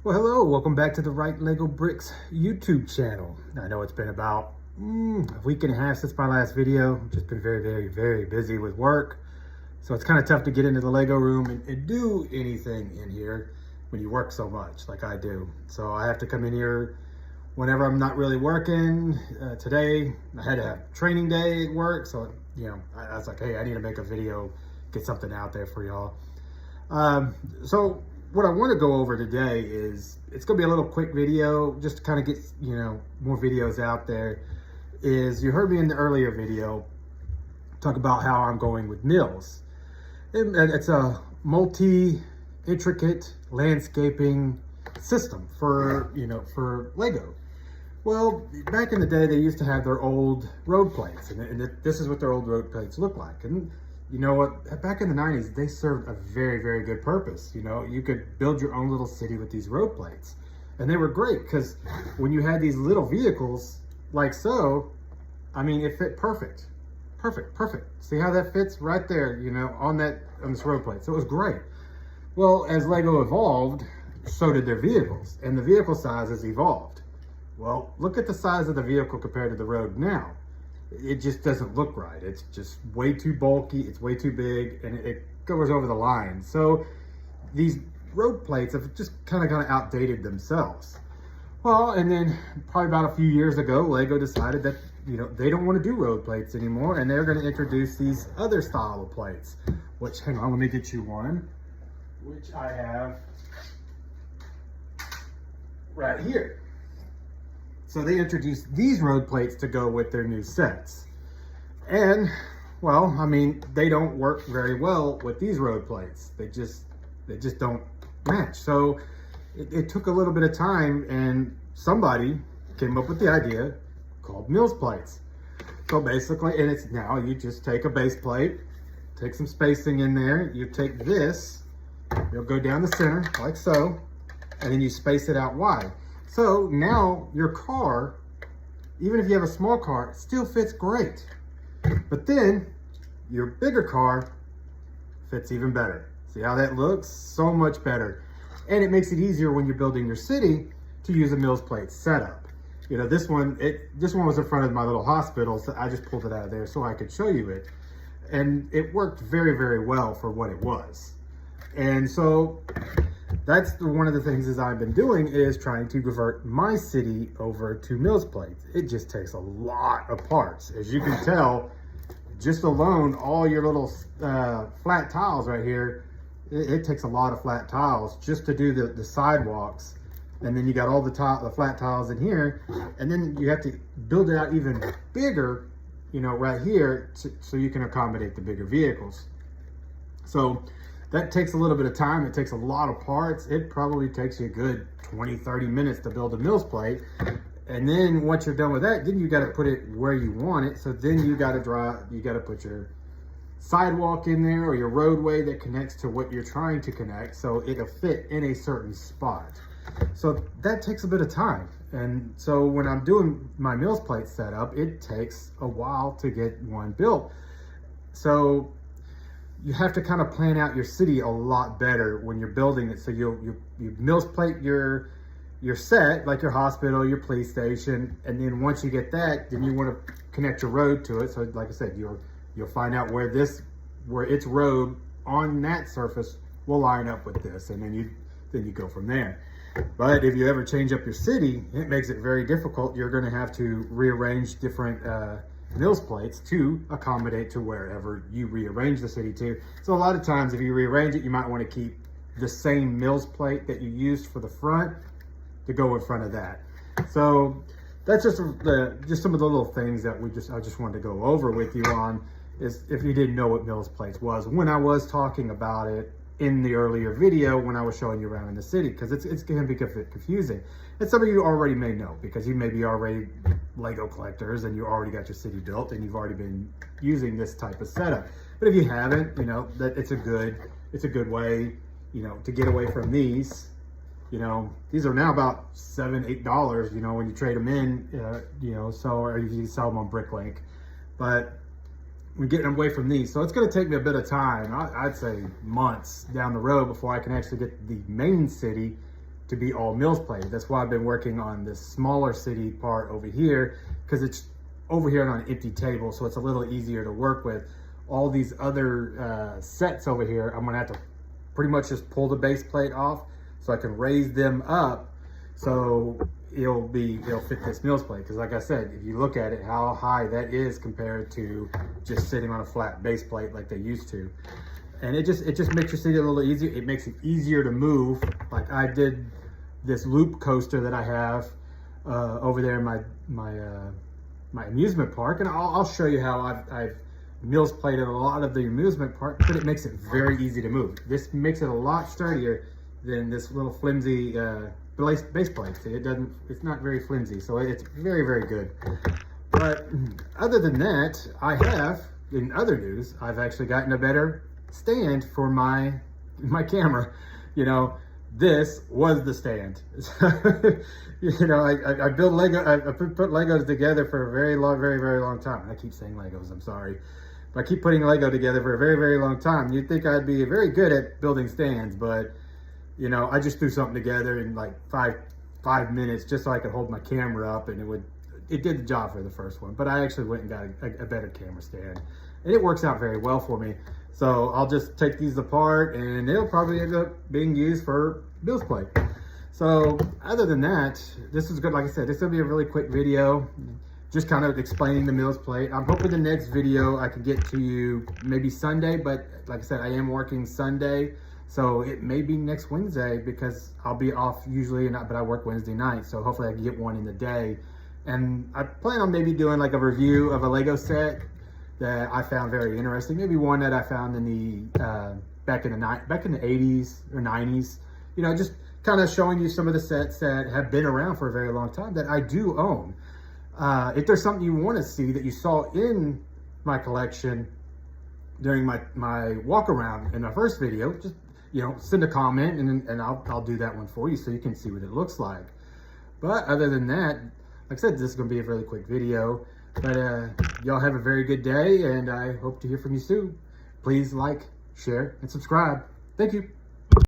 Well, hello, welcome back to the Right Lego Bricks YouTube channel. I know it's been about a week and a half since my last video. I've just been very busy with work. So it's kind of tough to get into the Lego room and do anything in here when you work so much like I do. So I have to come in here whenever I'm not really working. Today, I had to have training day at work. So, I was like, hey, I need to make a video, get something out there for y'all. So what I want to go over today is, it's going to be a little quick video just to kind of get, more videos out there. You heard me in the earlier video talk about how I'm going with MILS. And it's a multi-intricate landscaping system for Lego. Well, back in the day, they used to have their old road plates, and this is what their old road plates look like. And you know what? Back in the 90s, they served a very good purpose. You could build your own little city with these road plates. And they were great because when you had these little vehicles like so, I mean, it fit perfect. Perfect. See how that fits right there, on this road plate. So it was great. Well, as Lego evolved, so did their vehicles, and the vehicle sizes evolved. Well, look at the size of the vehicle compared to the road now. It just doesn't look right. It's just way too bulky, it's way too big, and it goes over the line. So these road plates have just kind of outdated themselves. Well, and then probably about a few years ago, Lego decided that, they don't want to do road plates anymore, and they're going to introduce these other style of plates, which, hang on, let me get you one, which I have right here. So they introduced these road plates to go with their new sets. And, well, I mean, they don't work very well with these road plates. They just don't match. So it took a little bit of time, and somebody came up with the idea called MILS plates. So basically, and it's now you just take a base plate, take some spacing in there, you take this, you'll go down the center like so, and then you space it out wide. So now your car, even if you have a small car, still fits great. But then your bigger car fits even better. See how that looks? So much better. And it makes it easier when you're building your city to use a MILS plate setup. This one was in front of my little hospital, so I just pulled it out of there so I could show you it. And it worked very well for what it was. And so that's one of the things is I've been doing is trying to convert my city over to MILS plates. It just takes a lot of parts. As you can tell, just alone, all your little flat tiles right here, it takes a lot of flat tiles just to do the sidewalks. And then you got all the flat tiles in here, and then you have to build it out even bigger, right here, so you can accommodate the bigger vehicles. So that takes a little bit of time. It takes a lot of parts. It probably takes you a good 20-30 minutes to build a MILS plate. And then once you're done with that, then you got to put it where you want it. So then you got to put your sidewalk in there, or your roadway that connects to what you're trying to connect, so it'll fit in a certain spot. So that takes a bit of time. And so when I'm doing my MILS plate setup, it takes a while to get one built. So you have to kind of plan out your city a lot better when you're building it. So you MILS plate your set, like your hospital, your police station, and then once you get that, then you want to connect your road to it. So like I said, you'll find out where its road on that surface will line up with this, and then you go from there. But if you ever change up your city, it makes it very difficult. You're going to have to rearrange different MILS plates to accommodate to wherever you rearrange the city to. So a lot of times if you rearrange it, you might want to keep the same MILS plate that you used for the front to go in front of that. So that's just some of the little things that I just wanted to go over with you on, is if you didn't know what MILS plates was when I was talking about it in the earlier video when I was showing you around in the city, because it's going to be confusing. And some of you already may know, because you may be already Lego collectors and you already got your city built and you've already been using this type of setup. But if you haven't, that it's a good way, to get away from these. These are now about $7-8, when you trade them in, so, or if you sell them on Bricklink. But we're getting away from these. So it's going to take me a bit of time. I'd say months down the road before I can actually get the main city to be all MILS plated. That's why I've been working on this smaller city part over here, because it's over here on an empty table, so it's a little easier to work with. All these other sets over here, I'm gonna have to pretty much just pull the base plate off so I can raise them up so it'll fit this MILS plate. Because like I said, if you look at it, how high that is compared to just sitting on a flat base plate like they used to. And it just makes your city a little easier. It makes it easier to move. Like I did this loop coaster that I have over there in my amusement park, and I'll show you how I've MILS plated a lot of the amusement park, but it makes it very easy to move. This makes it a lot sturdier than this little flimsy base plate. It's not very flimsy, so it's very, very good. But other than that, I have, in other news, I've actually gotten a better stand for my camera. You know, this was the stand. You know, I built Lego. I put Legos together for a very long time. I keep saying Legos, I'm sorry. But I keep putting Lego together for a very long time. You'd think I'd be very good at building stands, but you know, I just threw something together in like five minutes just so I could hold my camera up, and it did the job for the first one. But I actually went and got a better camera stand, and it works out very well for me. So I'll just take these apart, and it'll probably end up being used for MILS plate. So other than that, this is good. Like I said, this will be a really quick video, just kind of explaining the MILS plate. I'm hoping the next video I can get to you maybe Sunday, but like I said, I am working Sunday, so it may be next Wednesday because I'll be off usually, but I work Wednesday night, so hopefully I can get one in the day. And I plan on maybe doing like a review of a Lego set that I found very interesting. Maybe one that I found in the back in the 80s or 90s. You know, just kind of showing you some of the sets that have been around for a very long time that I do own. If there's something you want to see that you saw in my collection during my walk around in my first video, just, you know, send a comment and I'll do that one for you so you can see what it looks like. But other than that, like I said, this is going to be a really quick video. But y'all have a very good day, and I hope to hear from you soon. Please like, share, and subscribe. Thank you.